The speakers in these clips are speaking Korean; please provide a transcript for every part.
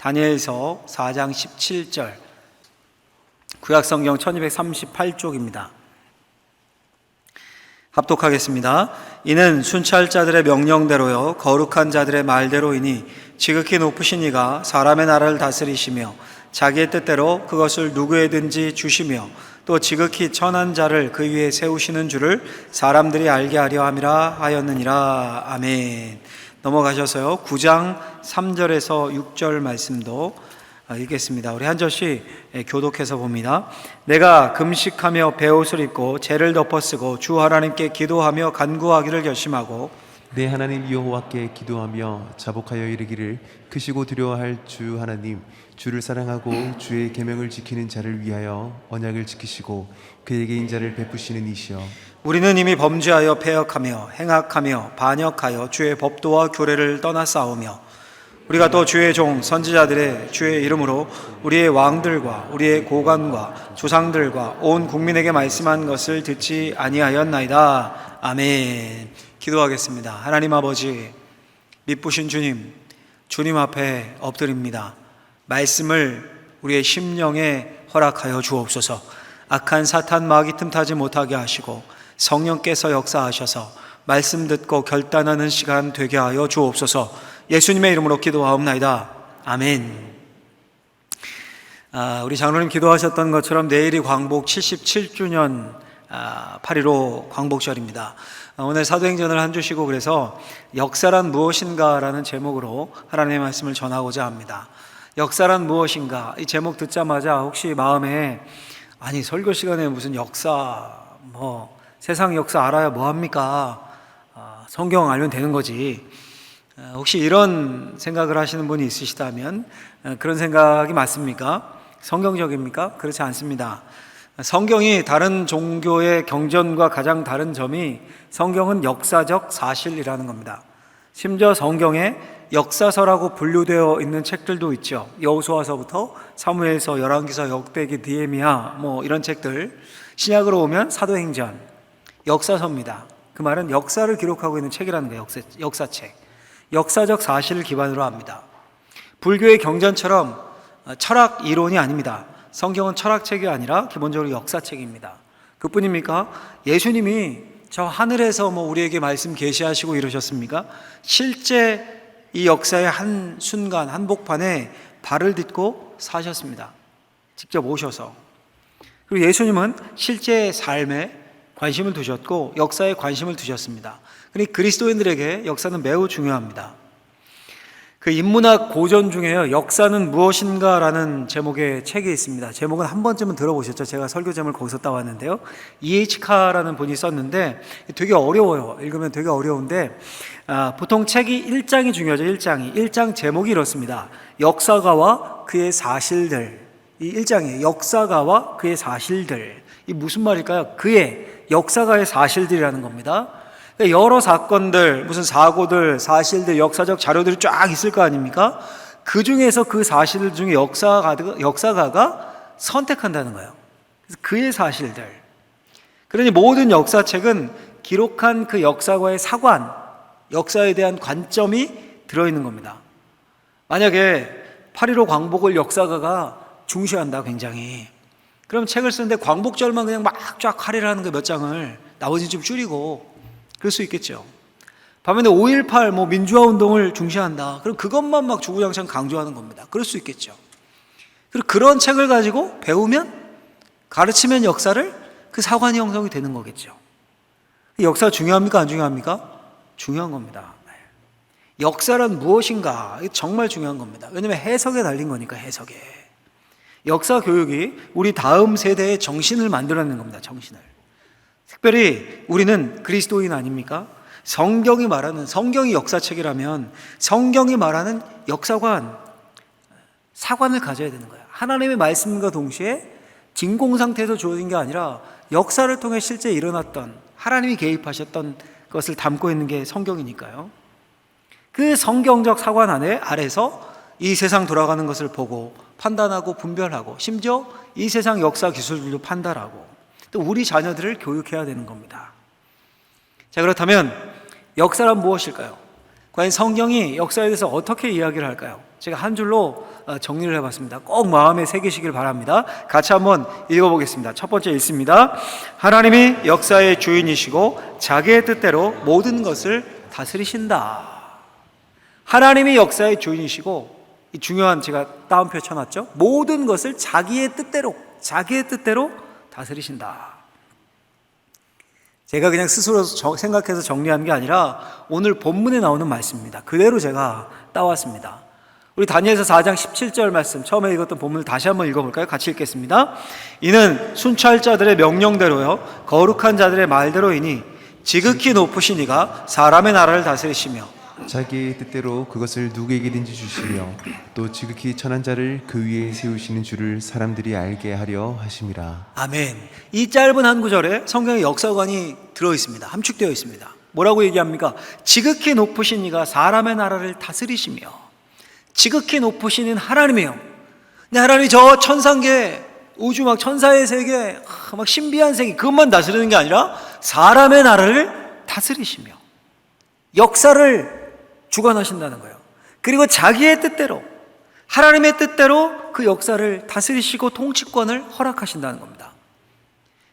다니엘서 4장 17절, 구약성경 1238쪽입니다. 합독하겠습니다. 이는 순찰 자들의 명령대로요 거룩한 자들의 말대로이니 지극히 높으신 이가 사람의 나라를 다스리시며 자기의 뜻대로 그것을 누구에든지 주시며 또 지극히 천한 자를 그 위에 세우시는 줄을 사람들이 알게 하려 함이라 하였느니라. 아멘. 넘어가셔서요 9장 3절에서 6절 말씀도 읽겠습니다. 우리 한 절씩 교독해서 봅니다. 내가 금식하며 베옷을 입고 죄를 덮어쓰고 주 하나님께 기도하며 간구하기를 결심하고 내 하나님 여호와께 기도하며 자복하여 이르기를 크시고 두려워할 주 하나님, 주를 사랑하고 주의 계명을 지키는 자를 위하여 언약을 지키시고 그에게 인자를 베푸시는 이시여, 우리는 이미 범죄하여 패역하며 행악하며 반역하여 주의 법도와 규례를 떠나 싸우며 우리가 또 주의 종 선지자들의 주의 이름으로 우리의 왕들과 우리의 고관과 조상들과 온 국민에게 말씀한 것을 듣지 아니하였나이다. 아멘. 기도하겠습니다. 하나님 아버지, 미쁘신 주님, 주님 앞에 엎드립니다. 말씀을 우리의 심령에 허락하여 주옵소서. 악한 사탄 마귀 틈타지 못하게 하시고 성령께서 역사하셔서 말씀 듣고 결단하는 시간 되게 하여 주옵소서. 예수님의 이름으로 기도하옵나이다. 아멘. 우리 장로님 기도하셨던 것처럼 내일이 광복 77주년 8.15 광복절입니다. 오늘 사도행전을 한 주시고 그래서 역사란 무엇인가 라는 제목으로 하나님의 말씀을 전하고자 합니다. 역사란 무엇인가, 이 제목 듣자마자 혹시 마음에 아니 설교 시간에 무슨 역사, 세상 역사 알아야 뭐합니까? 성경 알면 되는 거지. 혹시 이런 생각을 하시는 분이 있으시다면 그런 생각이 맞습니까? 성경적입니까? 그렇지 않습니다. 성경이 다른 종교의 경전과 가장 다른 점이 성경은 역사적 사실이라는 겁니다. 심지어 성경에 역사서라고 분류되어 있는 책들도 있죠. 여호수아서부터 사무엘서, 열왕기서, 역대기, 느헤미야 이런 책들. 신약으로 오면 사도행전, 역사서입니다. 그 말은 역사를 기록하고 있는 책이라는 거예요. 역사책. 역사적 사실을 기반으로 합니다. 불교의 경전처럼 철학 이론이 아닙니다. 성경은 철학책이 아니라 기본적으로 역사책입니다. 그뿐입니까? 예수님이 저 하늘에서 우리에게 말씀 계시하시고 이러셨습니까? 실제 이 역사의 한 순간 한복판에 발을 딛고 사셨습니다. 직접 오셔서. 그리고 예수님은 실제 삶에 관심을 두셨고 역사에 관심을 두셨습니다. 그러니 그리스도인들에게 역사는 매우 중요합니다. 그 인문학 고전 중에요, 역사는 무엇인가 라는 제목의 책이 있습니다. 제목은 한 번쯤은 들어보셨죠? 제가 설교 제목을 거기서 따왔는데요. E.H. 카라는 분이 썼는데 되게 어려워요. 읽으면 되게 어려운데 보통 책이 1장이 중요하죠. 1장 제목이 이렇습니다. 역사가와 그의 사실들. 이 1장이에요. 역사가와 그의 사실들. 이 무슨 말일까요? 그의 역사가의 사실들이라는 겁니다. 여러 사건들, 무슨 사고들, 사실들, 역사적 자료들이 쫙 있을 거 아닙니까? 그 중에서 그 사실들 중에 역사가가 선택한다는 거예요. 그래서 그의 사실들. 그러니 모든 역사책은 기록한 그 역사과의 사관, 역사에 대한 관점이 들어있는 겁니다. 만약에 8.15 광복을 역사가가 중시한다, 굉장히. 그럼 책을 쓰는데 광복절만 그냥 막 쫙 할애를 하는 거 몇 장을, 나머지는 좀 줄이고, 그럴 수 있겠죠. 반면에 5.18 민주화 운동을 중시한다. 그럼 그것만 막 주구장창 강조하는 겁니다. 그럴 수 있겠죠. 그리고 그런 책을 가지고 배우면, 가르치면 역사를 그 사관이 형성이 되는 거겠죠. 역사 중요합니까? 안 중요합니까? 중요한 겁니다. 역사란 무엇인가? 이게 정말 중요한 겁니다. 왜냐하면 해석에 달린 거니까, 해석에. 역사 교육이 우리 다음 세대의 정신을 만들어내는 겁니다. 정신을. 특별히 우리는 그리스도인 아닙니까? 성경이 역사책이라면 성경이 말하는 역사관, 사관을 가져야 되는 거예요. 하나님의 말씀과 동시에 진공 상태에서 주어진 게 아니라 역사를 통해 실제 일어났던, 하나님이 개입하셨던 것을 담고 있는 게 성경이니까요. 그 성경적 사관 아래서 이 세상 돌아가는 것을 보고 판단하고 분별하고, 심지어 이 세상 역사 기술들도 판단하고, 또 우리 자녀들을 교육해야 되는 겁니다. 자, 그렇다면 역사란 무엇일까요? 과연 성경이 역사에 대해서 어떻게 이야기를 할까요? 제가 한 줄로 정리를 해봤습니다. 꼭 마음에 새기시길 바랍니다. 같이 한번 읽어보겠습니다. 첫 번째 읽습니다. 하나님이 역사의 주인이시고 자기의 뜻대로 모든 것을 다스리신다. 하나님이 역사의 주인이시고, 이 중요한, 제가 따옴표 쳐놨죠. 모든 것을 자기의 뜻대로 다스리신다. 제가 그냥 스스로 생각해서 정리한 게 아니라 오늘 본문에 나오는 말씀입니다. 그대로 제가 따왔습니다. 우리 다니엘서 4장 17절 말씀, 처음에 읽었던 본문을 다시 한번 읽어볼까요? 같이 읽겠습니다. 이는 순찰 자들의 명령대로요 거룩한 자들의 말대로이니 지극히 높으신 이가 사람의 나라를 다스리시며 자기의 뜻대로 그것을 누구에게든지 주시며 또 지극히 천한 자를 그 위에 세우시는 줄을 사람들이 알게 하려 하심이라. 아멘. 이 짧은 한 구절에 성경의 역사관이 들어있습니다. 함축되어 있습니다. 뭐라고 얘기합니까? 지극히 높으신 이가 사람의 나라를 다스리시며. 지극히 높으신 이는 하나님이에요. 근데 하나님이 저 천상계, 우주 막 천사의 세계, 막 신비한 세계, 그것만 다스리는 게 아니라 사람의 나라를 다스리시며 역사를 주관하신다는 거예요. 그리고 자기의 뜻대로, 하나님의 뜻대로 그 역사를 다스리시고 통치권을 허락하신다는 겁니다.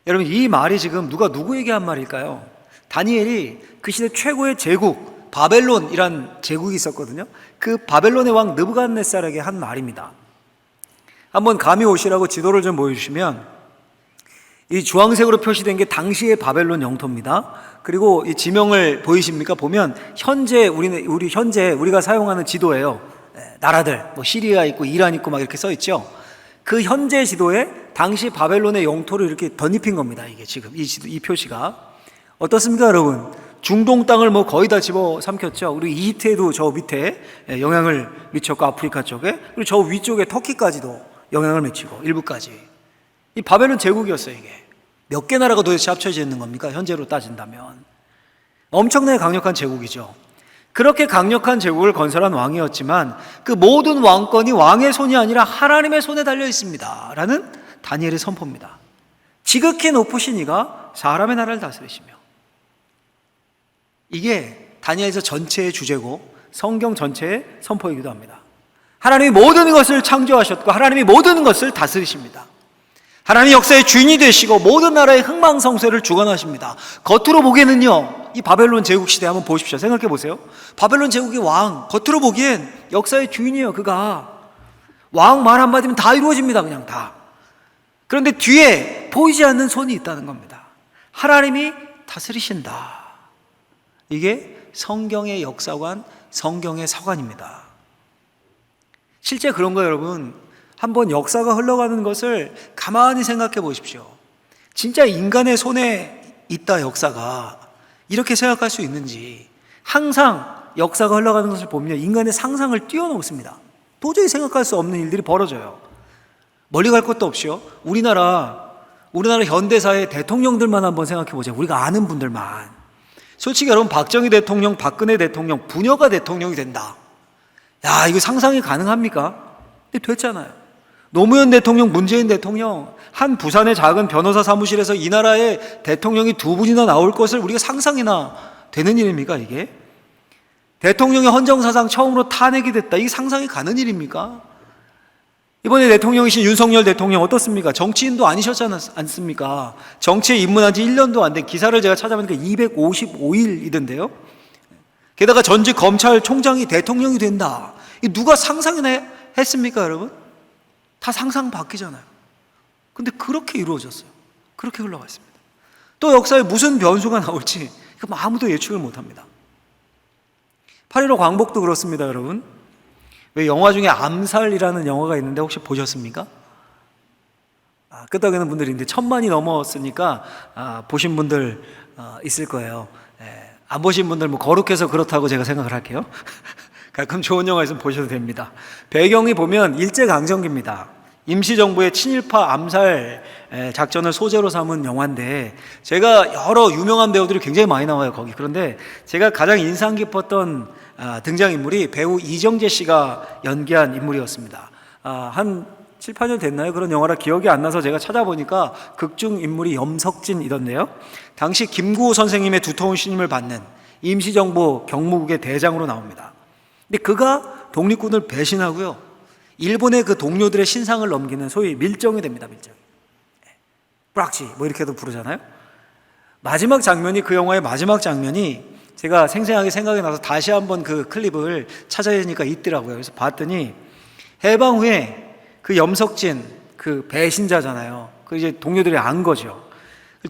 여러분, 이 말이 지금 누가 누구에게 한 말일까요? 다니엘이 그 시대 최고의 제국 바벨론이란 제국이 있었거든요. 그 바벨론의 왕 느부갓네살에게 한 말입니다. 한번 감이 오시라고 지도를 좀 보여주시면, 이 주황색으로 표시된 게 당시의 바벨론 영토입니다. 그리고 이 지명을 보이십니까? 보면 현재 우리가 사용하는 지도예요. 나라들, 뭐 시리아 있고 이란 있고 막 이렇게 써 있죠. 그 현재 지도에 당시 바벨론의 영토를 이렇게 덧입힌 겁니다. 이게 지금 이 표시가 어떻습니까, 여러분? 중동 땅을 뭐 거의 다 집어 삼켰죠. 그리고 이집트에도 저 밑에 영향을 미쳤고, 아프리카 쪽에, 그리고 저 위쪽에 터키까지도 영향을 미치고, 일부까지. 이 바벨론 제국이었어요. 이게 몇 개 나라가 도대체 합쳐져 있는 겁니까? 현재로 따진다면 엄청나게 강력한 제국이죠. 그렇게 강력한 제국을 건설한 왕이었지만 그 모든 왕권이 왕의 손이 아니라 하나님의 손에 달려 있습니다 라는 다니엘의 선포입니다. 지극히 높으신 이가 사람의 나라를 다스리시며. 이게 다니엘서 전체의 주제고 성경 전체의 선포이기도 합니다. 하나님이 모든 것을 창조하셨고 하나님이 모든 것을 다스리십니다. 하나님이 역사의 주인이 되시고 모든 나라의 흥망성쇠를 주관하십니다. 겉으로 보기에는요, 이 바벨론 제국 시대 한번 보십시오. 생각해 보세요. 바벨론 제국의 왕, 겉으로 보기엔 역사의 주인이에요. 그가 왕 말 한마디면 다 이루어집니다. 그냥 다. 그런데 뒤에 보이지 않는 손이 있다는 겁니다. 하나님이 다스리신다. 이게 성경의 역사관, 성경의 서관입니다. 실제 그런 거예요, 여러분. 한번 역사가 흘러가는 것을 가만히 생각해 보십시오. 진짜 인간의 손에 있다, 역사가. 이렇게 생각할 수 있는지. 항상 역사가 흘러가는 것을 보면 인간의 상상을 뛰어넘습니다. 도저히 생각할 수 없는 일들이 벌어져요. 멀리 갈 것도 없이요. 우리나라 현대사의 대통령들만 한번 생각해 보세요. 우리가 아는 분들만. 솔직히 여러분, 박정희 대통령, 박근혜 대통령, 부녀가 대통령이 된다. 야, 이거 상상이 가능합니까? 근데 됐잖아요. 노무현 대통령, 문재인 대통령, 한 부산의 작은 변호사 사무실에서 이 나라의 대통령이 두 분이나 나올 것을 우리가 상상이나 되는 일입니까, 이게? 대통령의 헌정사상 처음으로 탄핵이 됐다. 이게 상상이 가는 일입니까? 이번에 대통령이신 윤석열 대통령 어떻습니까? 정치인도 아니셨지 않습니까? 정치에 입문한 지 1년도 안 된, 기사를 제가 찾아보니까 255일이던데요. 게다가 전직 검찰총장이 대통령이 된다. 이 누가 상상이나 했습니까, 여러분? 다 상상 바뀌잖아요. 근데 그렇게 이루어졌어요. 그렇게 흘러갔습니다. 또 역사에 무슨 변수가 나올지 아무도 예측을 못합니다. 8.15 광복도 그렇습니다, 여러분. 왜 영화 중에 암살이라는 영화가 있는데 혹시 보셨습니까? 끄떡이는 분들이 있는데 1000만이 넘었으니까 보신 분들 있을 거예요. 안 보신 분들 뭐 거룩해서 그렇다고 제가 생각을 할게요. 가끔 좋은 영화 있으면 보셔도 됩니다. 배경이 보면 일제강점기입니다. 임시정부의 친일파 암살 작전을 소재로 삼은 영화인데, 제가 여러 유명한 배우들이 굉장히 많이 나와요, 거기. 그런데 제가 가장 인상 깊었던 등장인물이 배우 이정재 씨가 연기한 인물이었습니다. 한 7, 8년 됐나요? 그런 영화라 기억이 안 나서 제가 찾아보니까 극중 인물이 염석진이던데요. 당시 김구호 선생님의 두터운 신임을 받는 임시정부 경무국의 대장으로 나옵니다. 근데 그가 독립군을 배신하고요, 일본의 그 동료들의 신상을 넘기는 소위 밀정이 됩니다. 밀정. 뿌락지 뭐 이렇게도 부르잖아요. 마지막 장면이, 그 영화의 마지막 장면이 제가 생생하게 생각이 나서 다시 한번 그 클립을 찾아내니까 있더라고요. 그래서 봤더니 해방 후에 그 염석진, 그 배신자잖아요. 그 이제 동료들이 안 거죠.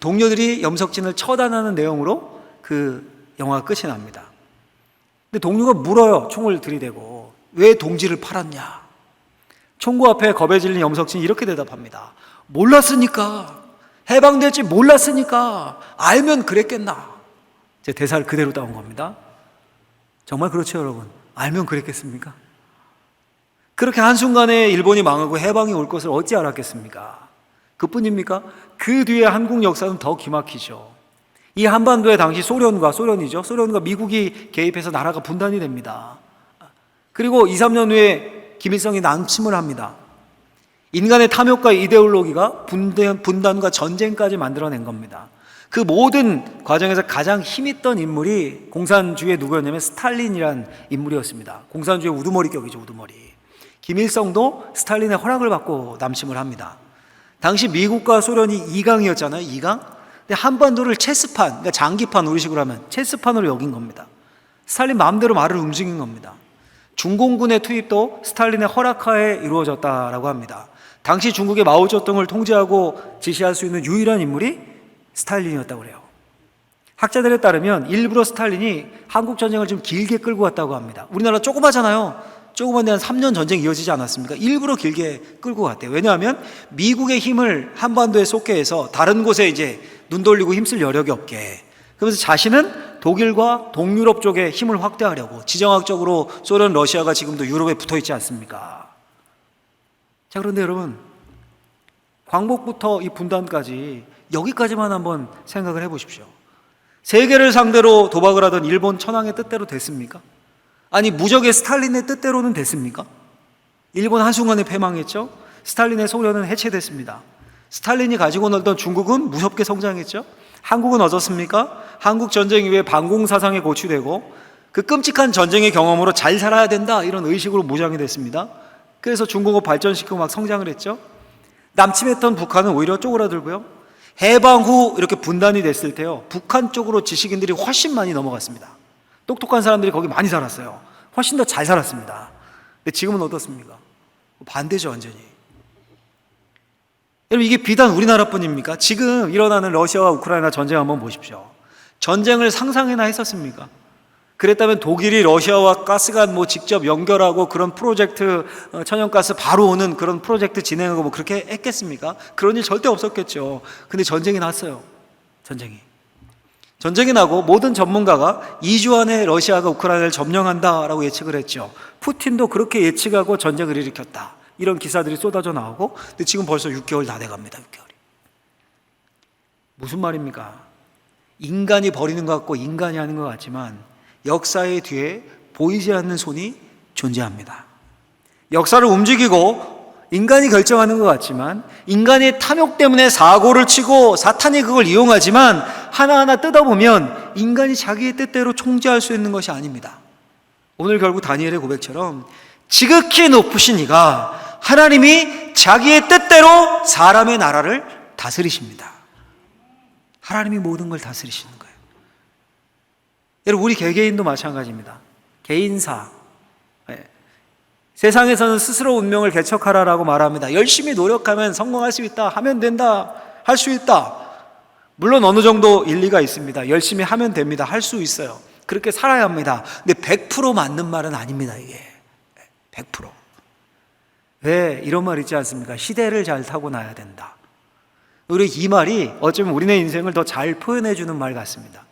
동료들이 염석진을 처단하는 내용으로 그 영화가 끝이 납니다. 근데 동료가 물어요. 총을 들이대고. 왜 동지를 팔았냐? 총구 앞에 겁에 질린 염석진이 이렇게 대답합니다. 몰랐으니까. 해방될지 몰랐으니까. 알면 그랬겠나. 제 대사를 그대로 따온 겁니다. 정말 그렇죠, 여러분? 알면 그랬겠습니까? 그렇게 한순간에 일본이 망하고 해방이 올 것을 어찌 알았겠습니까? 그뿐입니까? 그 뒤에 한국 역사는 더 기막히죠. 이 한반도에 당시 소련과 미국이 개입해서 나라가 분단이 됩니다. 그리고 2, 3년 후에 김일성이 남침을 합니다. 인간의 탐욕과 이데올로기가 분단과 전쟁까지 만들어낸 겁니다. 그 모든 과정에서 가장 힘있던 인물이 공산주의의 누구였냐면 스탈린이란 인물이었습니다. 공산주의 우두머리격이죠, 우두머리. 김일성도 스탈린의 허락을 받고 남침을 합니다. 당시 미국과 소련이 2강이었잖아요, 2강. 근데 한반도를 체스판, 그러니까 장기판, 우리식으로 하면 체스판으로 여긴 겁니다. 스탈린 마음대로 말을 움직인 겁니다. 중공군의 투입도 스탈린의 허락하에 이루어졌다라고 합니다. 당시 중국의 마오쩌둥을 통제하고 지시할 수 있는 유일한 인물이 스탈린이었다고 그래요. 학자들에 따르면 일부러 스탈린이 한국 전쟁을 좀 길게 끌고 갔다고 합니다. 우리나라 조그마잖아요. 조그만 데 한 3년 전쟁이 이어지지 않았습니까? 일부러 길게 끌고 갔대요. 왜냐하면 미국의 힘을 한반도에 쏟게 해서 다른 곳에 이제 눈 돌리고 힘쓸 여력이 없게. 그러면서 자신은 독일과 동유럽 쪽에 힘을 확대하려고. 지정학적으로 소련, 러시아가 지금도 유럽에 붙어 있지 않습니까? 자, 그런데 여러분, 광복부터 이 분단까지 여기까지만 한번 생각을 해보십시오. 세계를 상대로 도박을 하던 일본 천황의 뜻대로 됐습니까? 아니, 무적의 스탈린의 뜻대로는 됐습니까? 일본 한순간에 패망했죠. 스탈린의 소련은 해체됐습니다. 스탈린이 가지고 놀던 중국은 무섭게 성장했죠. 한국은 어떻습니까? 한국 전쟁 이후에 반공사상에 고취되고 그 끔찍한 전쟁의 경험으로 잘 살아야 된다, 이런 의식으로 무장이 됐습니다. 그래서 중공업 발전시키고 막 성장을 했죠. 남침했던 북한은 오히려 쪼그라들고요. 해방 후 이렇게 분단이 됐을 때요, 북한 쪽으로 지식인들이 훨씬 많이 넘어갔습니다. 똑똑한 사람들이 거기 많이 살았어요. 훨씬 더 잘 살았습니다. 근데 지금은 어떻습니까? 반대죠, 완전히. 여러분, 이게 비단 우리나라뿐입니까? 지금 일어나는 러시아와 우크라이나 전쟁 한번 보십시오. 전쟁을 상상이나 했었습니까? 그랬다면 독일이 러시아와 가스관 뭐 직접 연결하고 그런 프로젝트, 천연가스 바로 오는 그런 프로젝트 진행하고 뭐 그렇게 했겠습니까? 그런 일 절대 없었겠죠. 근데 전쟁이 났어요. 전쟁이 나고 모든 전문가가 2주 안에 러시아가 우크라이나를 점령한다라고 예측을 했죠. 푸틴도 그렇게 예측하고 전쟁을 일으켰다, 이런 기사들이 쏟아져 나오고. 근데 지금 벌써 6개월 다 돼갑니다. 6개월이. 무슨 말입니까? 인간이 벌이는 것 같고 인간이 하는 것 같지만 역사의 뒤에 보이지 않는 손이 존재합니다. 역사를 움직이고 인간이 결정하는 것 같지만 인간의 탐욕 때문에 사고를 치고 사탄이 그걸 이용하지만 하나하나 뜯어보면 인간이 자기의 뜻대로 통제할 수 있는 것이 아닙니다. 오늘 결국 다니엘의 고백처럼 지극히 높으신 이가, 하나님이 자기의 뜻대로 사람의 나라를 다스리십니다. 하나님이 모든 걸 다스리시는 거예요. 여러분, 우리 개개인도 마찬가지입니다. 개인사. 세상에서는 스스로 운명을 개척하라라고 말합니다. 열심히 노력하면 성공할 수 있다, 하면 된다, 할 수 있다. 물론 어느 정도 일리가 있습니다. 열심히 하면 됩니다, 할 수 있어요. 그렇게 살아야 합니다. 근데 100% 맞는 말은 아닙니다, 이게. 100%. 왜 이런 말 있지 않습니까? 시대를 잘 타고나야 된다. 우리 이 말이 어쩌면 우리네 인생을 더 잘 표현해 주는 말 같습니다.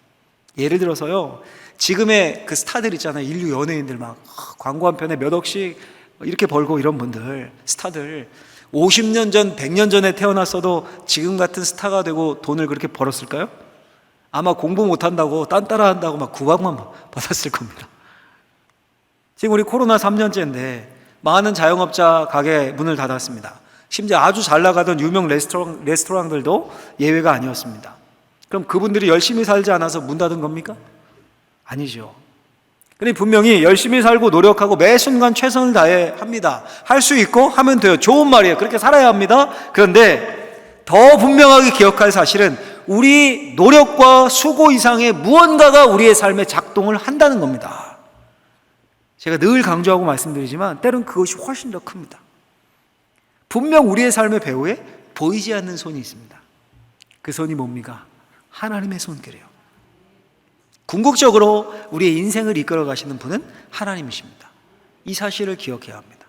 예를 들어서요, 지금의 그 스타들 있잖아요. 인류 연예인들 막 광고 한 편에 몇 억씩 이렇게 벌고 이런 분들, 스타들 50년 전, 100년 전에 태어났어도 지금 같은 스타가 되고 돈을 그렇게 벌었을까요? 아마 공부 못한다고 딴 따라한다고 막 구박만 받았을 겁니다. 지금 우리 코로나 3년째인데 많은 자영업자 가게 문을 닫았습니다. 심지어 아주 잘 나가던 유명 레스토랑들도 예외가 아니었습니다. 그럼 그분들이 열심히 살지 않아서 문 닫은 겁니까? 아니죠. 근데 분명히 열심히 살고 노력하고 매 순간 최선을 다해 합니다. 할 수 있고 하면 돼요. 좋은 말이에요. 그렇게 살아야 합니다. 그런데 더 분명하게 기억할 사실은 우리 노력과 수고 이상의 무언가가 우리의 삶에 작동을 한다는 겁니다. 제가 늘 강조하고 말씀드리지만 때론 그것이 훨씬 더 큽니다. 분명 우리의 삶의 배후에 보이지 않는 손이 있습니다. 그 손이 뭡니까? 하나님의 손길이에요. 궁극적으로 우리의 인생을 이끌어 가시는 분은 하나님이십니다. 이 사실을 기억해야 합니다.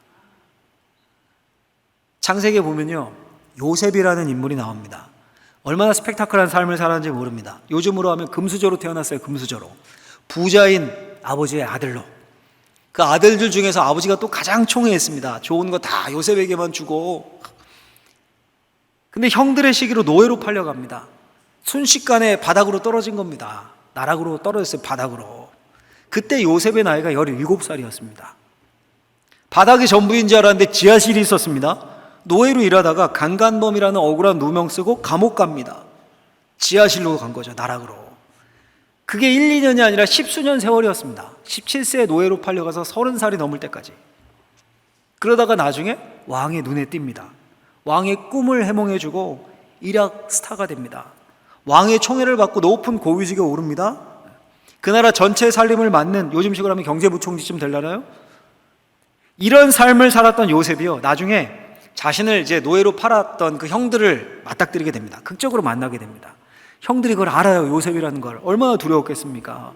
창세기에 보면요, 요셉이라는 인물이 나옵니다. 얼마나 스펙타클한 삶을 살았는지 모릅니다. 요즘으로 하면 금수저로 태어났어요. 금수저로. 부자인 아버지의 아들로. 그 아들들 중에서 아버지가 또 가장 총애했습니다. 좋은 거 다 요셉에게만 주고. 근데 형들의 시기로 노예로 팔려갑니다. 순식간에 바닥으로 떨어진 겁니다. 나락으로 떨어졌어요. 바닥으로. 그때 요셉의 나이가 17살이었습니다. 바닥이 전부인 줄 알았는데 지하실이 있었습니다. 노예로 일하다가 강간범이라는 억울한 누명 쓰고 감옥 갑니다. 지하실로 간 거죠. 나락으로. 그게 1, 2년이 아니라 10수년 세월이었습니다. 17세에 노예로 팔려가서 30살이 넘을 때까지. 그러다가 나중에 왕의 눈에 띕니다. 왕의 꿈을 해몽해주고 일약 스타가 됩니다. 왕의 총애를 받고 높은 고위직에 오릅니다. 그 나라 전체 살림을 맡는, 요즘식으로 하면 경제부총리쯤 되려나요? 이런 삶을 살았던 요셉이요, 나중에 자신을 이제 노예로 팔았던 그 형들을 맞닥뜨리게 됩니다. 극적으로 만나게 됩니다. 형들이 그걸 알아요. 요셉이라는 걸. 얼마나 두려웠겠습니까?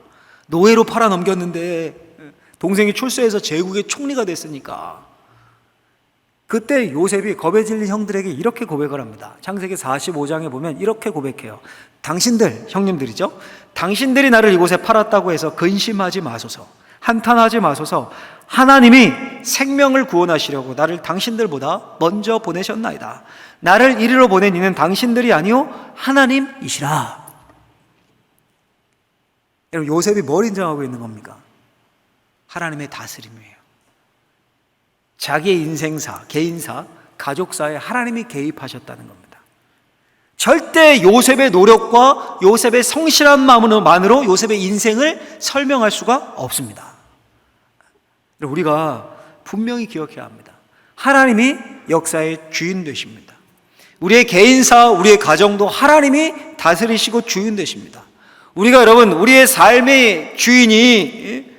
노예로 팔아 넘겼는데 동생이 출세해서 제국의 총리가 됐으니까. 그때 요셉이 겁에 질린 형들에게 이렇게 고백을 합니다. 창세기 45장에 보면 이렇게 고백해요. 당신들, 형님들이죠. 당신들이 나를 이곳에 팔았다고 해서 근심하지 마소서. 한탄하지 마소서. 하나님이 생명을 구원하시려고 나를 당신들보다 먼저 보내셨나이다. 나를 이리로 보낸 이는 당신들이 아니요 하나님이시라. 여러분, 요셉이 뭘 인정하고 있는 겁니까? 하나님의 다스림이에요. 자기의 인생사, 개인사, 가족사에 하나님이 개입하셨다는 겁니다. 절대 요셉의 노력과 요셉의 성실한 마음으로 요셉의 인생을 설명할 수가 없습니다. 우리가 분명히 기억해야 합니다. 하나님이 역사의 주인 되십니다. 우리의 개인사, 우리의 가정도 하나님이 다스리시고 주인 되십니다. 우리가 여러분, 우리의 삶의 주인이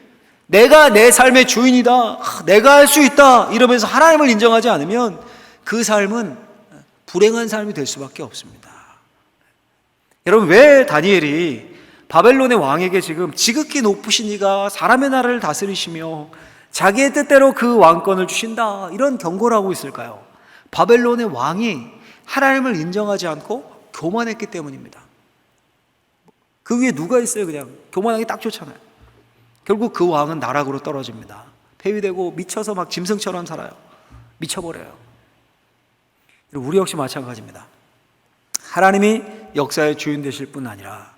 내가 내 삶의 주인이다, 내가 할 수 있다 이러면서 하나님을 인정하지 않으면 그 삶은 불행한 삶이 될 수밖에 없습니다. 여러분, 왜 다니엘이 바벨론의 왕에게 지금 지극히 높으신 이가 사람의 나라를 다스리시며 자기의 뜻대로 그 왕권을 주신다 이런 경고를 하고 있을까요? 바벨론의 왕이 하나님을 인정하지 않고 교만했기 때문입니다. 그 위에 누가 있어요? 그냥 교만하기 딱 좋잖아요. 결국 그 왕은 나락으로 떨어집니다. 폐위되고 미쳐서 막 짐승처럼 살아요. 미쳐버려요. 우리 역시 마찬가지입니다. 하나님이 역사의 주인 되실 뿐 아니라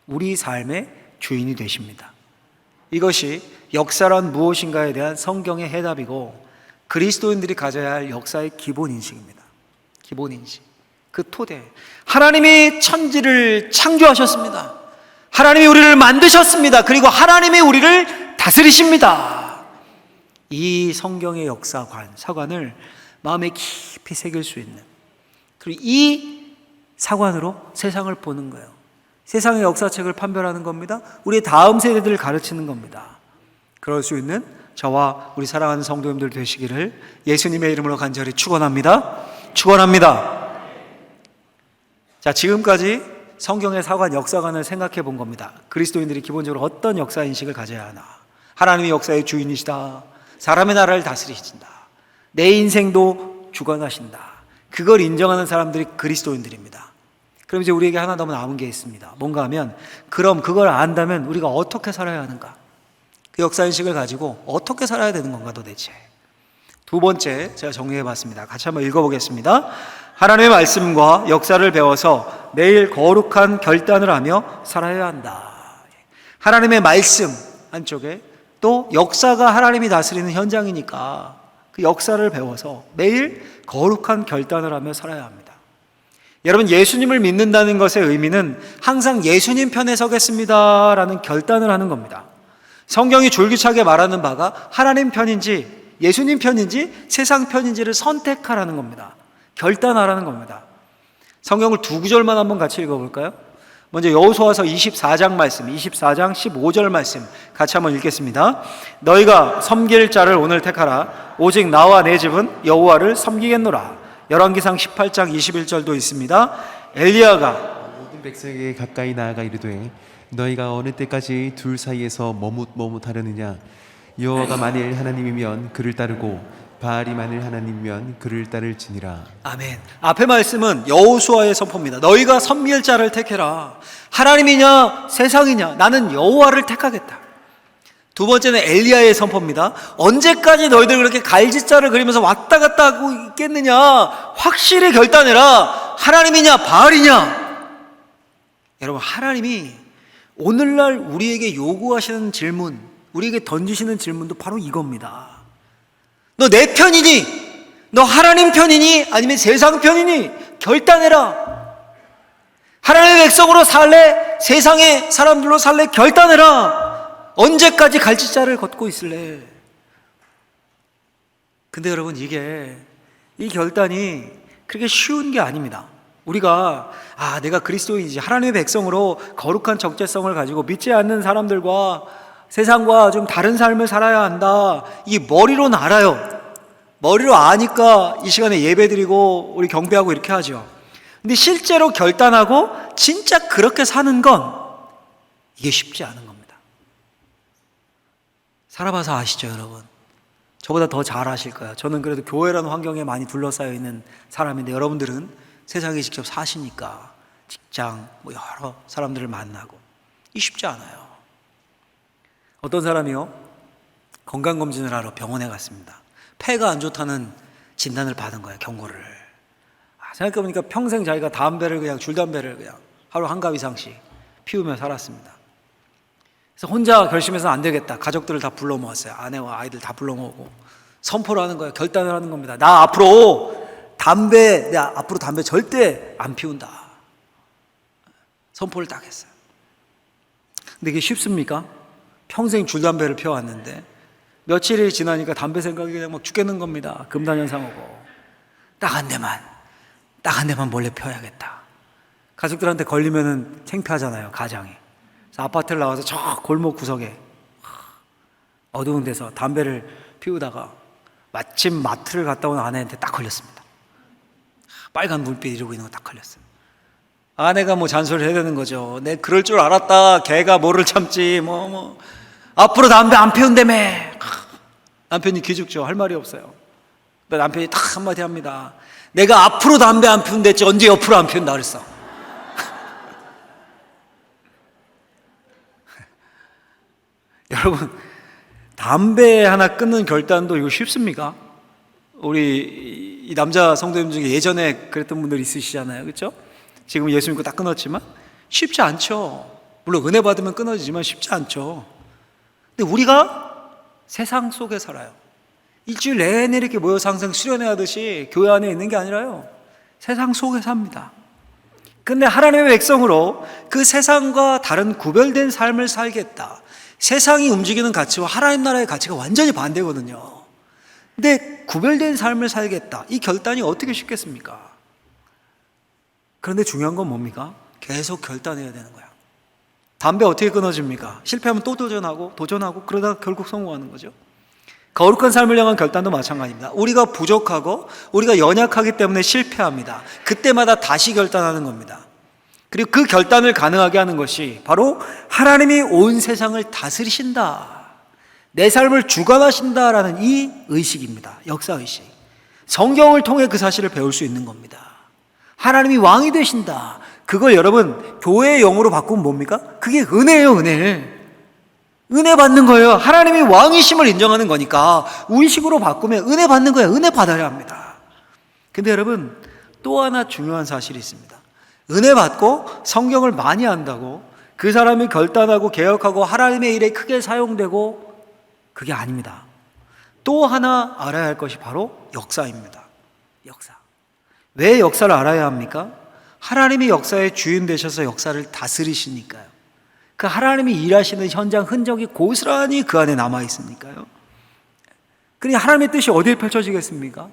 우리 삶의 주인이 되십니다. 이것이 역사란 무엇인가에 대한 성경의 해답이고 그리스도인들이 가져야 할 역사의 기본인식입니다. 기본인식. 그 토대. 하나님이 천지를 창조하셨습니다. 하나님이 우리를 만드셨습니다. 그리고 하나님이 우리를 다스리십니다. 이 성경의 역사관, 사관을 마음에 깊이 새길 수 있는, 그리고 이 사관으로 세상을 보는 거예요. 세상의 역사책을 판별하는 겁니다. 우리의 다음 세대들을 가르치는 겁니다. 그럴 수 있는 저와 우리 사랑하는 성도님들 되시기를 예수님의 이름으로 간절히 축원합니다. 축원합니다. 자, 지금까지 성경의 사관, 역사관을 생각해 본 겁니다. 그리스도인들이 기본적으로 어떤 역사 인식을 가져야 하나. 하나님이 역사의 주인이시다. 사람의 나라를 다스리신다. 내 인생도 주관하신다. 그걸 인정하는 사람들이 그리스도인들입니다. 그럼 이제 우리에게 하나 더 남은 게 있습니다. 뭔가 하면, 그럼 그걸 안다면 우리가 어떻게 살아야 하는가? 그 역사인식을 가지고 어떻게 살아야 되는 건가 도대체? 두 번째 제가 정리해 봤습니다. 같이 한번 읽어보겠습니다. 하나님의 말씀과 역사를 배워서 매일 거룩한 결단을 하며 살아야 한다. 하나님의 말씀 한쪽에, 또 역사가 하나님이 다스리는 현장이니까 그 역사를 배워서 매일 거룩한 결단을 하며 살아야 합니다. 여러분, 예수님을 믿는다는 것의 의미는 항상 예수님 편에 서겠습니다 라는 결단을 하는 겁니다. 성경이 줄기차게 말하는 바가 하나님 편인지 예수님 편인지 세상 편인지를 선택하라는 겁니다. 결단하라는 겁니다. 성경을 두 구절만 한번 같이 읽어볼까요? 먼저 여호수아서 24장 말씀, 24장 15절 말씀 같이 한번 읽겠습니다. 너희가 섬길 자를 오늘 택하라. 오직 나와 내 집은 여호와를 섬기겠노라. 열왕기상 18장 21절도 있습니다. 엘리야가 모든 백성에게 가까이 나아가 이르되 너희가 어느 때까지 둘 사이에서 머뭇머뭇하려느냐. 여호와가 만일 하나님이면 그를 따르고 바알이 만일 하나님이면 그를 따를지니라. 아멘. 앞에 말씀은 여호수아의 선포입니다. 너희가 섬길 자를 택해라. 하나님이냐 세상이냐 나는 여호와를 택하겠다. 두 번째는 엘리야의 선포입니다. 언제까지 너희들 그렇게 갈짓자를 그리면서 왔다 갔다 하고 있겠느냐. 확실히 결단해라. 하나님이냐 바알이냐. 여러분, 하나님이 오늘날 우리에게 요구하시는 질문, 우리에게 던지시는 질문도 바로 이겁니다. 너 내 편이니? 너 하나님 편이니? 아니면 세상 편이니? 결단해라. 하나님의 백성으로 살래? 세상의 사람들로 살래? 결단해라. 언제까지 갈짓자를 걷고 있을래? 근데 여러분, 이 결단이 그렇게 쉬운 게 아닙니다. 우리가 내가 그리스도인이지, 하나님의 백성으로 거룩한 정체성을 가지고 믿지 않는 사람들과 세상과 좀 다른 삶을 살아야 한다. 이게 머리로는 알아요. 머리로 아니까 이 시간에 예배드리고 우리 경배하고 이렇게 하죠. 근데 실제로 결단하고 진짜 그렇게 사는 건 이게 쉽지 않은 겁니다. 살아봐서 아시죠, 여러분? 저보다 더 잘 아실 거예요. 저는 그래도 교회라는 환경에 많이 둘러싸여 있는 사람인데, 여러분들은 세상에 직접 사시니까 직장, 여러 사람들을 만나고 이 쉽지 않아요. 어떤 사람이요, 건강검진을 하러 병원에 갔습니다. 폐가 안 좋다는 진단을 받은 거예요, 경고를. 생각해보니까 평생 자기가 줄담배를 그냥 하루 한 갑 이상씩 피우며 살았습니다. 그래서 혼자 결심해서 안 되겠다. 가족들을 다 불러 모았어요. 아내와 아이들 다 불러 모으고 선포를 하는 거예요. 결단을 하는 겁니다. 나 앞으로 담배 절대 안 피운다. 선포를 딱 했어요. 근데 이게 쉽습니까? 평생 줄담배를 펴왔는데 며칠이 지나니까 담배 생각이 그냥 막 죽겠는 겁니다. 금단현상 오고. 딱 한 대만 몰래 펴야겠다. 가족들한테 걸리면은 창피하잖아요, 가장이. 그래서 아파트를 나와서 저 골목 구석에 어두운 데서 담배를 피우다가 마침 마트를 갔다 온 아내한테 딱 걸렸습니다. 빨간 불빛 이러고 있는 거 딱 걸렸어요. 아내가 잔소리를 해야 되는 거죠. 내 그럴 줄 알았다. 걔가 뭐를 참지. 앞으로 담배 안 피운다며. 남편이 기죽죠. 할 말이 없어요. 남편이 딱 한마디 합니다. 내가 앞으로 담배 안 피운댔지 언제 옆으로 안 피운다 그랬어. 여러분, 담배 하나 끊는 결단도 이거 쉽습니까? 우리 이 남자 성도님 중에 예전에 그랬던 분들 있으시잖아요, 그렇죠? 지금 예수 믿고 다 끊었지만 쉽지 않죠. 물론 은혜 받으면 끊어지지만 쉽지 않죠. 근데 우리가 세상 속에 살아요. 일주일 내내 이렇게 모여서 항상 수련회 하듯이 교회 안에 있는 게 아니라요, 세상 속에 삽니다. 근데 하나님의 백성으로 그 세상과 다른 구별된 삶을 살겠다. 세상이 움직이는 가치와 하나님 나라의 가치가 완전히 반대거든요. 근데 구별된 삶을 살겠다, 이 결단이 어떻게 쉽겠습니까? 그런데 중요한 건 뭡니까? 계속 결단해야 되는 거야. 담배 어떻게 끊어집니까? 실패하면 또 도전하고 그러다가 결국 성공하는 거죠. 거룩한 삶을 향한 결단도 마찬가지입니다. 우리가 부족하고 우리가 연약하기 때문에 실패합니다. 그때마다 다시 결단하는 겁니다. 그리고 그 결단을 가능하게 하는 것이 바로 하나님이 온 세상을 다스리신다, 내 삶을 주관하신다라는 이 의식입니다. 역사의식. 성경을 통해 그 사실을 배울 수 있는 겁니다. 하나님이 왕이 되신다. 그걸 여러분 교회의 영어로 바꾸면 뭡니까? 그게 은혜예요, 은혜. 은혜 받는 거예요. 하나님이 왕이심을 인정하는 거니까 우리식으로 바꾸면 은혜 받는 거예요. 은혜 받아야 합니다. 근데 여러분, 또 하나 중요한 사실이 있습니다. 은혜 받고 성경을 많이 안다고 그 사람이 결단하고 개혁하고 하나님의 일에 크게 사용되고, 그게 아닙니다. 또 하나 알아야 할 것이 바로 역사입니다. 역사. 왜 역사를 알아야 합니까? 하나님이 역사의 주인 되셔서 역사를 다스리시니까요. 그 하나님이 일하시는 현장 흔적이 고스란히 그 안에 남아 있으니까요. 그러니 하나님의 뜻이 어디에 펼쳐지겠습니까?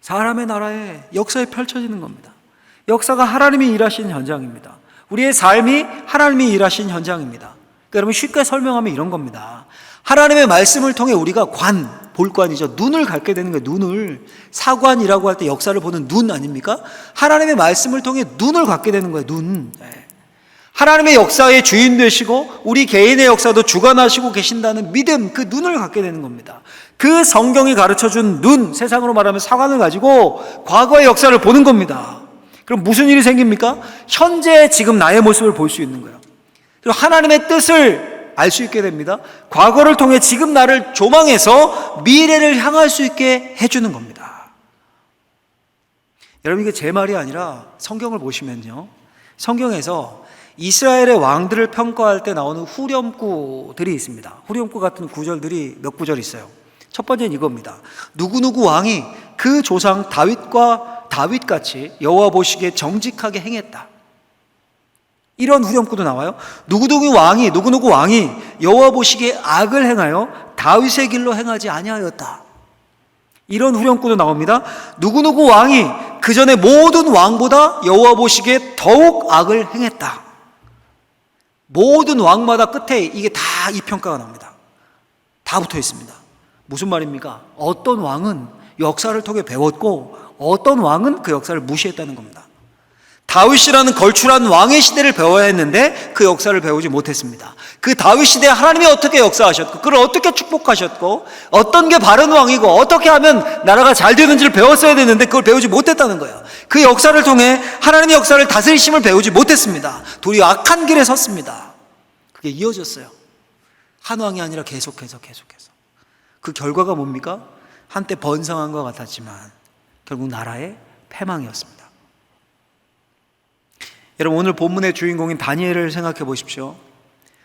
사람의 나라에 역사에 펼쳐지는 겁니다. 역사가 하나님이 일하시는 현장입니다. 우리의 삶이 하나님이 일하신 현장입니다. 그러니까 여러분 쉽게 설명하면 이런 겁니다. 하나님의 말씀을 통해 우리가 볼관이죠. 눈을 갖게 되는 거예요. 눈을. 사관이라고 할 때 역사를 보는 눈 아닙니까? 하나님의 말씀을 통해 눈을 갖게 되는 거예요. 눈. 하나님의 역사의 주인 되시고 우리 개인의 역사도 주관하시고 계신다는 믿음, 그 눈을 갖게 되는 겁니다. 그 성경이 가르쳐준 눈, 세상으로 말하면 사관을 가지고 과거의 역사를 보는 겁니다. 그럼 무슨 일이 생깁니까? 현재 지금 나의 모습을 볼 수 있는 거예요. 그리고 하나님의 뜻을 알 수 있게 됩니다. 과거를 통해 지금 나를 조망해서 미래를 향할 수 있게 해주는 겁니다. 여러분, 이게 제 말이 아니라 성경을 보시면요, 성경에서 이스라엘의 왕들을 평가할 때 나오는 후렴구들이 있습니다. 후렴구 같은 구절들이 몇 구절 있어요. 첫 번째는 이겁니다. 누구누구 왕이 그 조상 다윗같이 여호와 보시기에 정직하게 행했다. 이런 후렴구도 나와요. 누구누구 왕이 여호와 보시기에 악을 행하여 다윗의 길로 행하지 아니하였다. 이런 후렴구도 나옵니다. 누구누구 왕이 그 전에 모든 왕보다 여호와 보시기에 더욱 악을 행했다. 모든 왕마다 끝에 이게 다 이 평가가 나옵니다. 다 붙어 있습니다. 무슨 말입니까? 어떤 왕은 역사를 통해 배웠고 어떤 왕은 그 역사를 무시했다는 겁니다. 다윗이라는 걸출한 왕의 시대를 배워야 했는데 그 역사를 배우지 못했습니다. 그 다윗 시대에 하나님이 어떻게 역사하셨고 그를 어떻게 축복하셨고 어떤 게 바른 왕이고 어떻게 하면 나라가 잘 되는지를 배웠어야 되는데 그걸 배우지 못했다는 거예요. 그 역사를 통해 하나님의 역사를 다스리심을 배우지 못했습니다. 도리어 악한 길에 섰습니다. 그게 이어졌어요. 한 왕이 아니라 계속해서 그 결과가 뭡니까? 한때 번성한 것 같았지만 결국 나라의 패망이었습니다. 여러분, 오늘 본문의 주인공인 다니엘을 생각해 보십시오.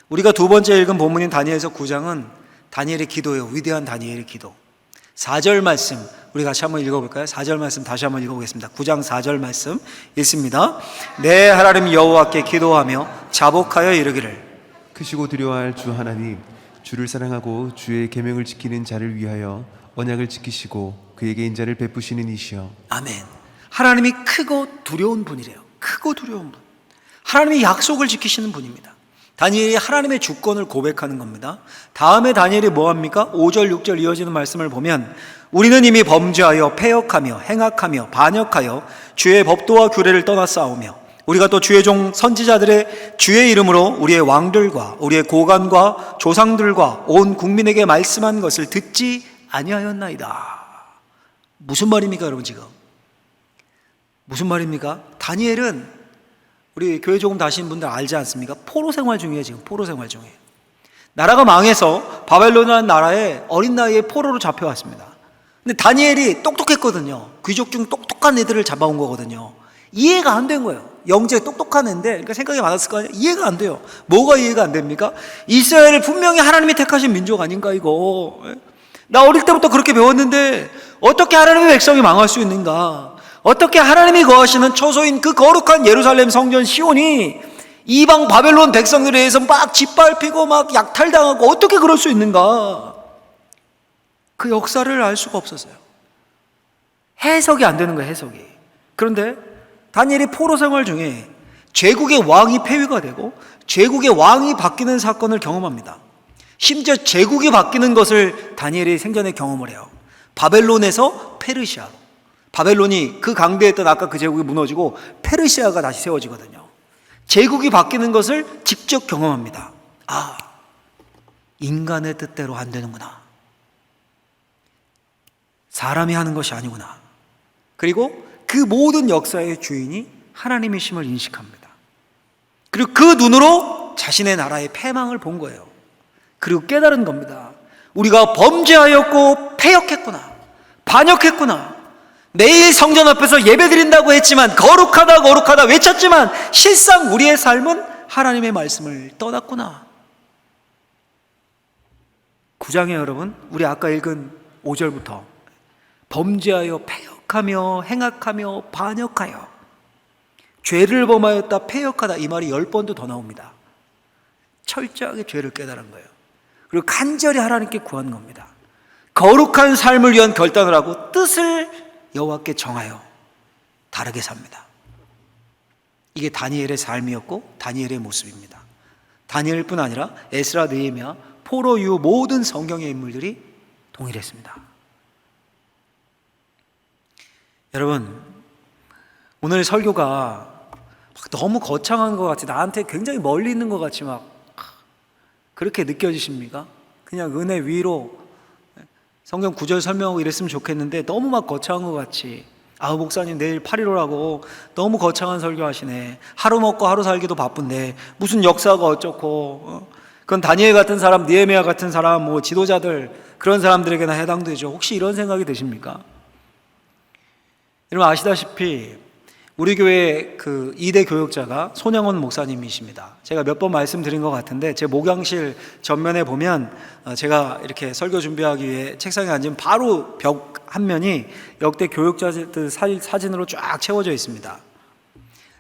우리가 두 번째 읽은 본문인 다니엘서 9장은 다니엘의 기도예요. 위대한 다니엘의 기도. 4절 말씀 우리 같이 한번 읽어볼까요? 4절 말씀 다시 한번 읽어보겠습니다. 9장 4절 말씀 읽습니다. 내 하나님 여호와께 기도하며 자복하여 이르기를 크시고 두려워할 주 하나님, 주를 사랑하고 주의 계명을 지키는 자를 위하여 언약을 지키시고 그에게 인자를 베푸시는 이시여. 아멘. 하나님이 크고 두려운 분이래요. 크고 두려운 분. 하나님이 약속을 지키시는 분입니다. 다니엘이 하나님의 주권을 고백하는 겁니다. 다음에 다니엘이 뭐합니까? 5절 6절 이어지는 말씀을 보면 우리는 이미 범죄하여 패역하며 행악하며 반역하여 주의 법도와 규례를 떠나 싸우며 우리가 또 주의 종 선지자들의 주의 이름으로 우리의 왕들과 우리의 고관과 조상들과 온 국민에게 말씀한 것을 듣지 아니하였나이다. 무슨 말입니까, 여러분? 지금 무슨 말입니까? 다니엘은 우리 교회 조금 다신 분들 알지 않습니까? 포로 생활 중이에요. 지금 포로 생활 중이에요. 나라가 망해서 바벨론이라는 나라에 어린 나이에 포로로 잡혀왔습니다. 근데 다니엘이 똑똑했거든요. 귀족 중 똑똑한 애들을 잡아온 거거든요. 이해가 안 된 거예요. 영재 똑똑한 애인데, 그러니까 생각이 많았을 거 아니에요. 이해가 안 돼요. 뭐가 이해가 안 됩니까? 이스라엘을 분명히 하나님이 택하신 민족 아닌가 이거. 나 어릴 때부터 그렇게 배웠는데 어떻게 하나님의 백성이 망할 수 있는가? 어떻게 하나님이 거하시는 처소인 그 거룩한 예루살렘 성전 시온이 이방 바벨론 백성들에 의해서 막 짓밟히고 막 약탈당하고 어떻게 그럴 수 있는가? 그 역사를 알 수가 없었어요. 해석이 안 되는 거예요, 해석이. 그런데 다니엘이 포로 생활 중에 제국의 왕이 폐위가 되고 제국의 왕이 바뀌는 사건을 경험합니다. 심지어 제국이 바뀌는 것을 다니엘이 생전에 경험을 해요. 바벨론에서 페르시아로. 바벨론이 그 강대했던 아까 그 제국이 무너지고 페르시아가 다시 세워지거든요. 제국이 바뀌는 것을 직접 경험합니다. 아, 인간의 뜻대로 안 되는구나. 사람이 하는 것이 아니구나. 그리고 그 모든 역사의 주인이 하나님이심을 인식합니다. 그리고 그 눈으로 자신의 나라의 패망을 본 거예요. 그리고 깨달은 겁니다. 우리가 범죄하였고 패역했구나. 반역했구나. 매일 성전 앞에서 예배드린다고 했지만 거룩하다 외쳤지만 실상 우리의 삶은 하나님의 말씀을 떠났구나. 9장에 여러분, 우리 아까 읽은 5절부터 범죄하여 패역하며 행악하며 반역하여 죄를 범하였다 패역하다 이 말이 10번도 더 나옵니다. 철저하게 죄를 깨달은 거예요. 그리고 간절히 하나님께 구한 겁니다. 거룩한 삶을 위한 결단을 하고 뜻을 여호와께 정하여 다르게 삽니다. 이게 다니엘의 삶이었고 다니엘의 모습입니다. 다니엘뿐 아니라 에스라, 느헤미야, 포로 이후 모든 성경의 인물들이 동일했습니다. 여러분, 오늘 설교가 너무 거창한 것 같이, 나한테 굉장히 멀리 있는 것 같이 막 그렇게 느껴지십니까? 그냥 은혜 위로 성경 구절 설명하고 이랬으면 좋겠는데 너무 막 거창한 것 같이, 목사님 내일 8.15라고 너무 거창한 설교 하시네. 하루 먹고 하루 살기도 바쁜데 무슨 역사가 어쩌고, 그건 다니엘 같은 사람, 느헤미야 같은 사람, 뭐 지도자들, 그런 사람들에게나 해당되죠. 혹시 이런 생각이 드십니까? 여러분 아시다시피 우리 교회 그 2대 교역자가 손양원 목사님이십니다. 제가 몇 번 말씀드린 것 같은데, 제 목양실 전면에 보면 제가 이렇게 설교 준비하기 위해 책상에 앉으면 바로 벽 한 면이 역대 교역자들 사진으로 쫙 채워져 있습니다.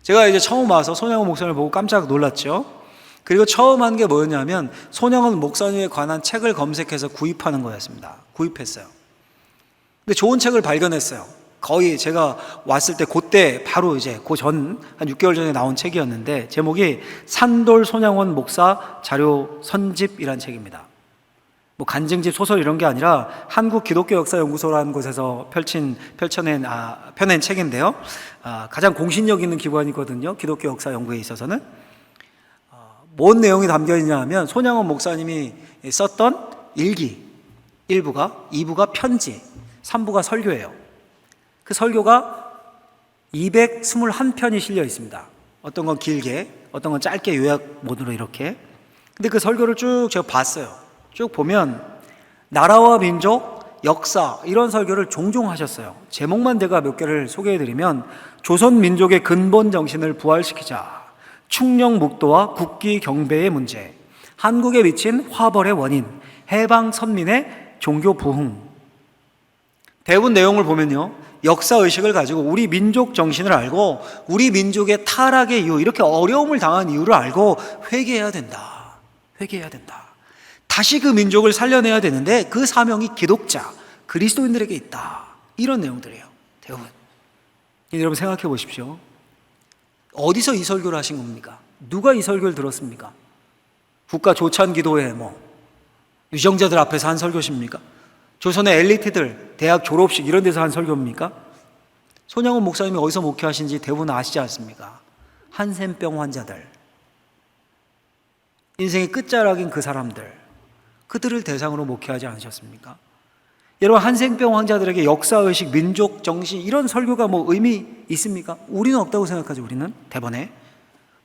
제가 이제 처음 와서 손양원 목사님을 보고 깜짝 놀랐죠. 그리고 처음 한 게 뭐였냐면 손양원 목사님에 관한 책을 검색해서 구입하는 거였습니다. 구입했어요. 근데 좋은 책을 발견했어요. 거의 제가 왔을 때 그때 바로 이제 그 전 한 6개월 전에 나온 책이었는데, 제목이 산돌 손양원 목사 자료 선집이란 책입니다. 뭐 간증집 소설 이런 게 아니라 한국 기독교 역사 연구소라는 곳에서 펴낸 책인데요. 가장 공신력 있는 기관이거든요. 기독교 역사 연구에 있어서는. 뭔 내용이 담겨 있냐 하면 손양원 목사님이 썼던 일기 1부가, 2부가 편지, 3부가 설교예요. 그 설교가 221편이 실려 있습니다. 어떤 건 길게, 어떤 건 짧게 요약 모드로 이렇게. 근데 그 설교를 쭉 제가 봤어요. 쭉 보면 나라와 민족, 역사 이런 설교를 종종 하셨어요. 제목만 제가 몇 개를 소개해드리면, 조선 민족의 근본 정신을 부활시키자, 충녕묵도와 국기 경배의 문제, 한국에 미친 화벌의 원인, 해방 선민의 종교 부흥. 대부분 내용을 보면요, 역사의식을 가지고 우리 민족 정신을 알고 우리 민족의 타락의 이유, 이렇게 어려움을 당한 이유를 알고 회개해야 된다. 회개해야 된다. 다시 그 민족을 살려내야 되는데 그 사명이 기독자, 그리스도인들에게 있다. 이런 내용들이에요. 대부분. 여러분 생각해 보십시오. 어디서 이 설교를 하신 겁니까? 누가 이 설교를 들었습니까? 국가 조찬 기도회 유정자들 앞에서 한 설교십니까? 조선의 엘리트들 대학 졸업식 이런 데서 한 설교입니까? 손양원 목사님이 어디서 목회하신지 대부분 아시지 않습니까? 한센병 환자들, 인생의 끝자락인 그 사람들, 그들을 대상으로 목회하지 않으셨습니까? 여러분, 한센병 환자들에게 역사의식, 민족 정신 이런 설교가 뭐 의미 있습니까? 우리는 없다고 생각하죠. 우리는 대번에.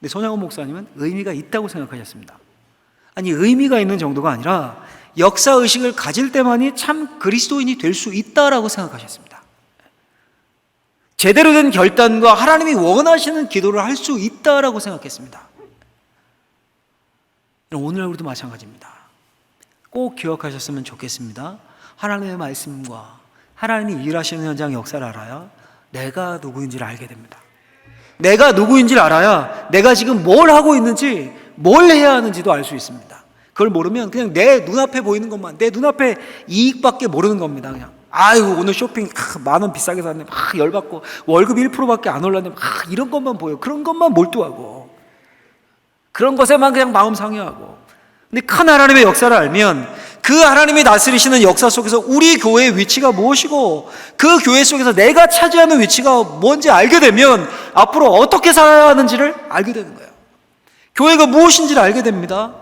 근데 손양원 목사님은 의미가 있다고 생각하셨습니다. 아니, 의미가 있는 정도가 아니라 역사의식을 가질 때만이 참 그리스도인이 될 수 있다라고 생각하셨습니다. 제대로 된 결단과 하나님이 원하시는 기도를 할 수 있다라고 생각했습니다. 오늘날 우리도 마찬가지입니다. 꼭 기억하셨으면 좋겠습니다. 하나님의 말씀과 하나님이 일하시는 현장 역사를 알아야 내가 누구인지를 알게 됩니다. 내가 누구인지를 알아야 내가 지금 뭘 하고 있는지, 뭘 해야 하는지도 알 수 있습니다. 그걸 모르면 그냥 내 눈앞에 보이는 것만, 내 눈앞에 이익밖에 모르는 겁니다. 그냥 오늘 쇼핑 10,000원 비싸게 샀네, 막 열받고, 월급 1%밖에 안 올랐네, 이런 것만 보여. 그런 것만 몰두하고, 그런 것에만 그냥 마음 상해하고. 근데 큰 하나님의 역사를 알면 그 하나님이 다스리시는 역사 속에서 우리 교회의 위치가 무엇이고 그 교회 속에서 내가 차지하는 위치가 뭔지 알게 되면 앞으로 어떻게 살아야 하는지를 알게 되는 거예요. 교회가 무엇인지를 알게 됩니다.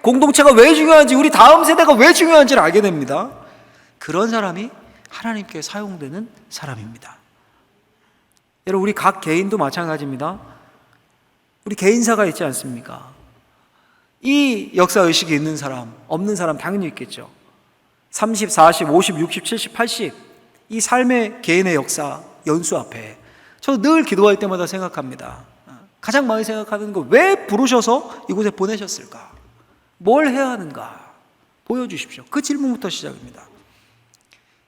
공동체가 왜 중요한지, 우리 다음 세대가 왜 중요한지를 알게 됩니다. 그런 사람이 하나님께 사용되는 사람입니다. 여러분, 우리 각 개인도 마찬가지입니다. 우리 개인사가 있지 않습니까? 이 역사의식이 있는 사람, 없는 사람 당연히 있겠죠. 30, 40, 50, 60, 70, 80 이 삶의 개인의 역사 연수 앞에 저는 늘 기도할 때마다 생각합니다. 가장 많이 생각하는 거, 왜 부르셔서 이곳에 보내셨을까? 뭘 해야 하는가? 보여주십시오. 그 질문부터 시작입니다.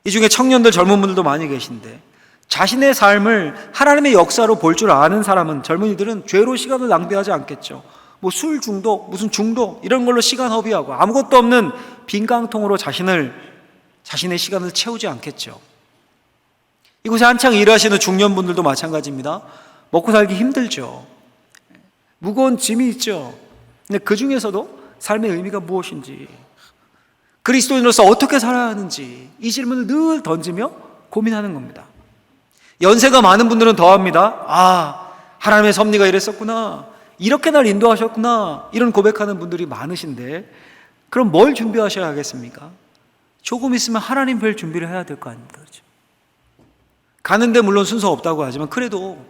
이 중에 청년들, 젊은 분들도 많이 계신데 자신의 삶을 하나님의 역사로 볼 줄 아는 사람은, 젊은이들은 죄로 시간을 낭비하지 않겠죠. 뭐 술 중독, 무슨 중독 이런 걸로 시간 허비하고 아무것도 없는 빈 깡통으로 자신의 시간을 채우지 않겠죠. 이곳에 한창 일하시는 중년분들도 마찬가지입니다. 먹고 살기 힘들죠. 무거운 짐이 있죠. 근데 그 중에서도 삶의 의미가 무엇인지, 그리스도인으로서 어떻게 살아야 하는지 이 질문을 늘 던지며 고민하는 겁니다. 연세가 많은 분들은 더합니다. 하나님의 섭리가 이랬었구나, 이렇게 날 인도하셨구나, 이런 고백하는 분들이 많으신데, 그럼 뭘 준비하셔야 하겠습니까? 조금 있으면 하나님 뵐 준비를 해야 될 거 아닙니까? 그렇죠? 가는데 물론 순서 없다고 하지만 그래도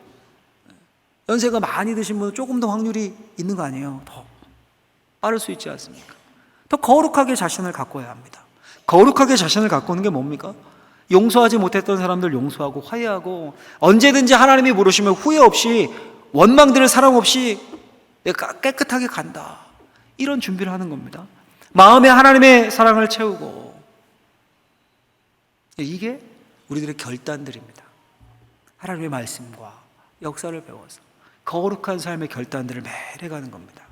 연세가 많이 드신 분은 조금 더 확률이 있는 거 아니에요? 더 빠를 수 있지 않습니까? 더 거룩하게 자신을 가꿔야 합니다. 거룩하게 자신을 가꾸는 게 뭡니까? 용서하지 못했던 사람들 용서하고 화해하고, 언제든지 하나님이 부르시면 후회 없이, 원망들을 사랑 없이 내가 깨끗하게 간다, 이런 준비를 하는 겁니다. 마음에 하나님의 사랑을 채우고, 이게 우리들의 결단들입니다. 하나님의 말씀과 역사를 배워서 거룩한 삶의 결단들을 매일 해가는 겁니다.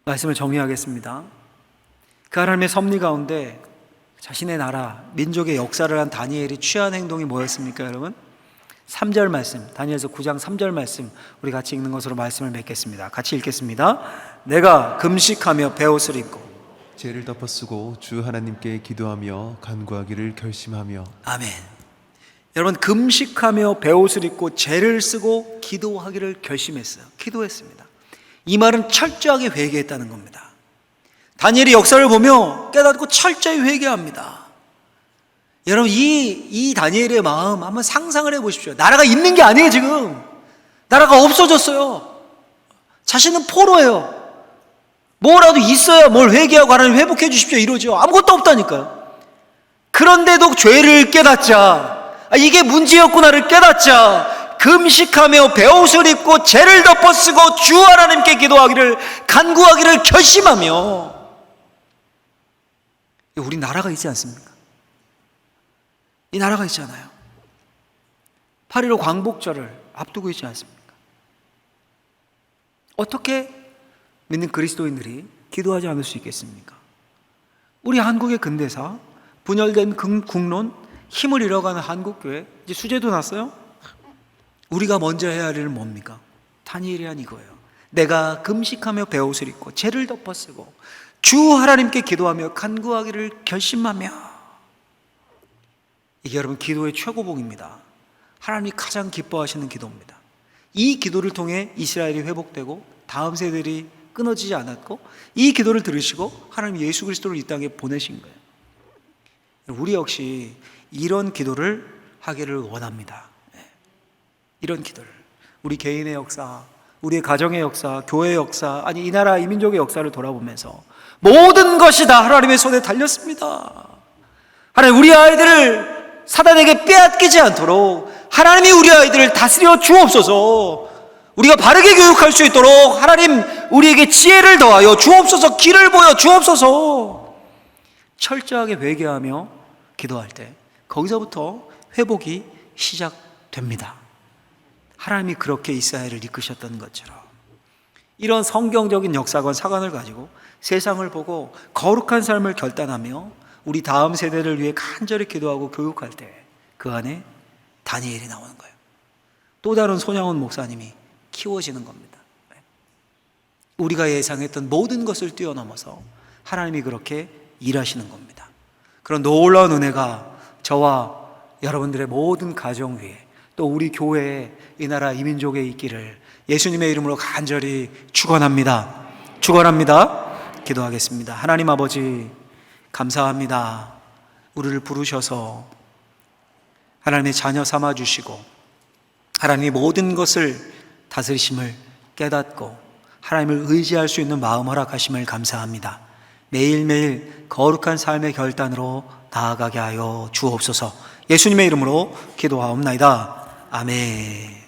말씀을 정리하겠습니다. 그 하나님의 섭리 가운데 자신의 나라, 민족의 역사를 한 다니엘이 취한 행동이 뭐였습니까, 여러분? 3절 말씀, 다니엘서 9장 3절 말씀, 우리 같이 읽는 것으로 말씀을 맺겠습니다. 같이 읽겠습니다. 내가 금식하며 베옷을 입고 죄를 덮어쓰고 주 하나님께 기도하며 간구하기를 결심하며. 아멘. 여러분, 금식하며 베옷을 입고 죄를 쓰고 기도하기를 결심했어요. 기도했습니다. 이 말은 철저하게 회개했다는 겁니다. 다니엘이 역사를 보며 깨닫고 철저히 회개합니다. 여러분, 이 다니엘의 마음 한번 상상을 해보십시오. 나라가 있는 게 아니에요. 지금 나라가 없어졌어요. 자신은 포로예요. 뭐라도 있어야 뭘 회개하고 하나님 회복해 주십시오 이러죠. 아무것도 없다니까요. 그런데도 죄를 깨닫자, 이게 문제였구나를 깨닫자, 금식하며 베옷을 입고 죄를 덮어쓰고 주 하나님께 기도하기를 간구하기를 결심하며. 우리 나라가 있지 않습니까? 이 나라가 있잖아요. 8.15 광복절을 앞두고 있지 않습니까? 어떻게 믿는 그리스도인들이 기도하지 않을 수 있겠습니까? 우리 한국의 근대사, 분열된 국론, 힘을 잃어가는 한국교회, 이제 수제도 났어요? 우리가 먼저 해야 할 일은 뭡니까? 다니엘이 한 이거예요. 내가 금식하며 베옷을 입고 죄를 덮어쓰고 주 하나님께 기도하며 간구하기를 결심하며. 이게 여러분 기도의 최고봉입니다. 하나님이 가장 기뻐하시는 기도입니다. 이 기도를 통해 이스라엘이 회복되고 다음 세대들이 끊어지지 않았고, 이 기도를 들으시고 하나님 예수 그리스도를 이 땅에 보내신 거예요. 우리 역시 이런 기도를 하기를 원합니다. 이런 기도를, 우리 개인의 역사, 우리의 가정의 역사, 교회의 역사, 아니 이 나라 이 민족의 역사를 돌아보면서 모든 것이 다 하나님의 손에 달렸습니다. 하나님, 우리 아이들을 사단에게 빼앗기지 않도록 하나님이 우리 아이들을 다스려 주옵소서. 우리가 바르게 교육할 수 있도록 하나님 우리에게 지혜를 더하여 주옵소서. 길을 보여 주옵소서. 철저하게 회개하며 기도할 때 거기서부터 회복이 시작됩니다. 하나님이 그렇게 이스라엘을 이끄셨던 것처럼 이런 성경적인 역사관 사관을 가지고 세상을 보고 거룩한 삶을 결단하며 우리 다음 세대를 위해 간절히 기도하고 교육할 때 그 안에 다니엘이 나오는 거예요. 또 다른 손양원 목사님이 키워지는 겁니다. 우리가 예상했던 모든 것을 뛰어넘어서 하나님이 그렇게 일하시는 겁니다. 그런 놀라운 은혜가 저와 여러분들의 모든 가정 위에, 또 우리 교회에, 이 나라 이 민족에 있기를 예수님의 이름으로 간절히 축원합니다. 축원합니다. 기도하겠습니다. 하나님 아버지, 감사합니다. 우리를 부르셔서 하나님의 자녀 삼아 주시고 하나님이 모든 것을 다스리심을 깨닫고 하나님을 의지할 수 있는 마음 허락하심을 감사합니다. 매일매일 거룩한 삶의 결단으로 나아가게 하여 주옵소서. 예수님의 이름으로 기도하옵나이다. 아멘.